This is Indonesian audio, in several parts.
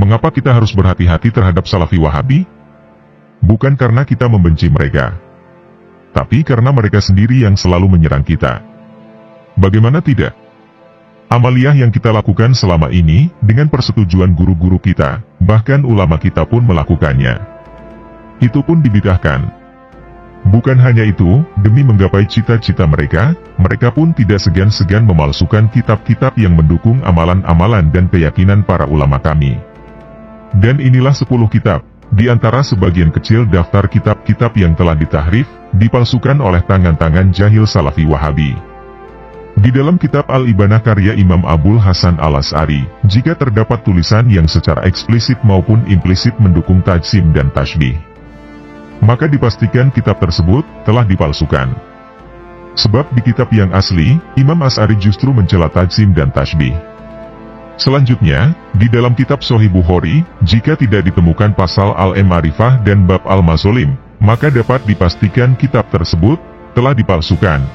Mengapa kita harus berhati-hati terhadap Salafi Wahabi? Bukan karena kita membenci mereka, tapi karena mereka sendiri yang selalu menyerang kita. Bagaimana tidak? Amaliyah yang kita lakukan selama ini, dengan persetujuan guru-guru kita, bahkan ulama kita pun melakukannya. Itu pun dibidahkan. Bukan hanya itu, demi menggapai cita-cita mereka, mereka pun tidak segan-segan memalsukan kitab-kitab yang mendukung amalan-amalan dan keyakinan para ulama kami. Dan inilah 10 kitab, di antara sebagian kecil daftar kitab-kitab yang telah ditahrif, dipalsukan oleh tangan-tangan jahil Salafi Wahabi. Di dalam kitab Al-Ibanah karya Imam Abul Hasan Al-Asy'ari, jika terdapat tulisan yang secara eksplisit maupun implisit mendukung tajsim dan tasybih, maka dipastikan kitab tersebut telah dipalsukan. Sebab di kitab yang asli, Imam Asy'ari justru mencela tajsim dan tasybih. Selanjutnya, di dalam kitab Sahih Bukhari, jika tidak ditemukan pasal Al-Ma'rifah dan bab Al-Mazolim, maka dapat dipastikan kitab tersebut telah dipalsukan.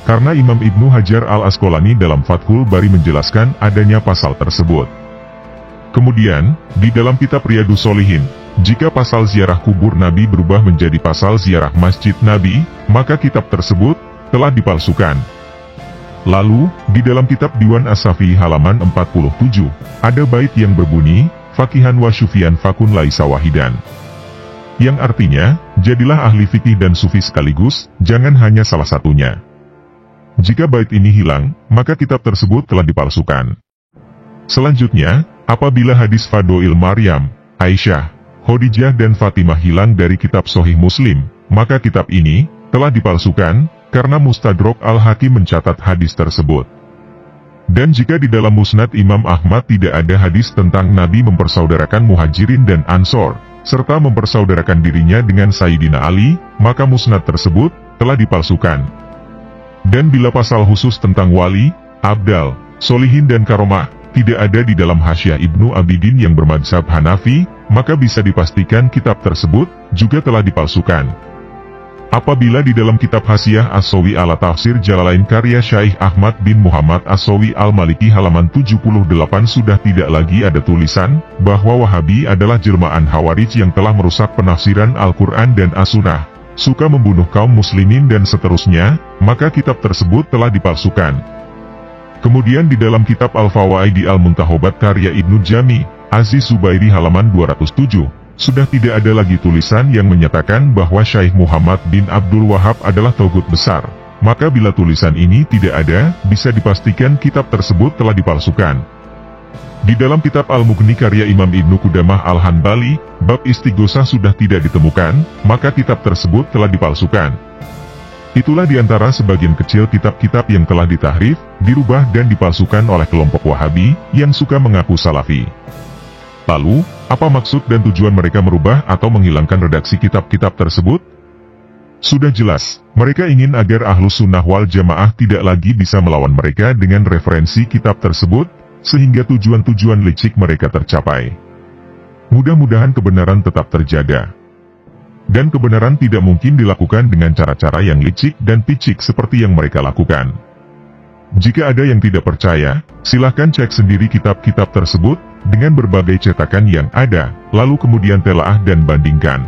Karena Imam Ibnu Hajar Al-Asqalani dalam Fathul Bari menjelaskan adanya pasal tersebut. Kemudian, di dalam kitab Riyadhus Shalihin, jika pasal ziarah kubur Nabi berubah menjadi pasal ziarah masjid Nabi, maka kitab tersebut telah dipalsukan. Lalu, di dalam kitab Diwan As-Safi halaman 47, ada bait yang berbunyi, Faqihan wa syufian fakun laisa wahidan. Yang artinya, jadilah ahli fikih dan sufi sekaligus, jangan hanya salah satunya. Jika bait ini hilang, maka kitab tersebut telah dipalsukan. Selanjutnya, apabila hadis Fadhoil Maryam, Aisyah, Khadijah dan Fatimah hilang dari kitab Sahih Muslim, maka kitab ini telah dipalsukan, karena Mustadrak Al-Hakim mencatat hadis tersebut. Dan jika di dalam Musnad Imam Ahmad tidak ada hadis tentang Nabi mempersaudarakan Muhajirin dan Ansor, serta mempersaudarakan dirinya dengan Sayyidina Ali, maka Musnad tersebut telah dipalsukan. Dan bila pasal khusus tentang wali, abdal, solihin dan karomah, tidak ada di dalam Hasyiah Ibnu Abidin yang bermadzhab Hanafi, maka bisa dipastikan kitab tersebut juga telah dipalsukan. Apabila di dalam kitab Hasyiah As-Sawi ala Tafsir Jalalain karya Syaikh Ahmad bin Muhammad As-Sawi Al-Maliki halaman 78 sudah tidak lagi ada tulisan, bahwa Wahabi adalah jelmaan Khawarij yang telah merusak penafsiran Al-Quran dan As-Sunnah, suka membunuh kaum muslimin dan seterusnya, maka kitab tersebut telah dipalsukan. Kemudian di dalam kitab Al-Fawaidi Al-Muntahobat karya Ibnu Jami, Aziz Zubairi halaman 207, sudah tidak ada lagi tulisan yang menyatakan bahwa Syekh Muhammad bin Abdul Wahab adalah togut besar. Maka bila tulisan ini tidak ada, bisa dipastikan kitab tersebut telah dipalsukan. Di dalam kitab Al-Mughni karya Imam Ibnu Qudamah Al-Hanbali, bab istighosah sudah tidak ditemukan, maka kitab tersebut telah dipalsukan. Itulah diantara sebagian kecil kitab-kitab yang telah ditahrif, dirubah dan dipalsukan oleh kelompok Wahabi, yang suka mengaku Salafi. Lalu, apa maksud dan tujuan mereka merubah atau menghilangkan redaksi kitab-kitab tersebut? Sudah jelas, mereka ingin agar Ahlus Sunnah wal Jamaah tidak lagi bisa melawan mereka dengan referensi kitab tersebut, sehingga tujuan-tujuan licik mereka tercapai. Mudah-mudahan kebenaran tetap terjaga. Dan kebenaran tidak mungkin dilakukan dengan cara-cara yang licik dan picik seperti yang mereka lakukan. Jika ada yang tidak percaya, silahkan cek sendiri kitab-kitab tersebut, dengan berbagai cetakan yang ada, lalu kemudian telaah dan bandingkan.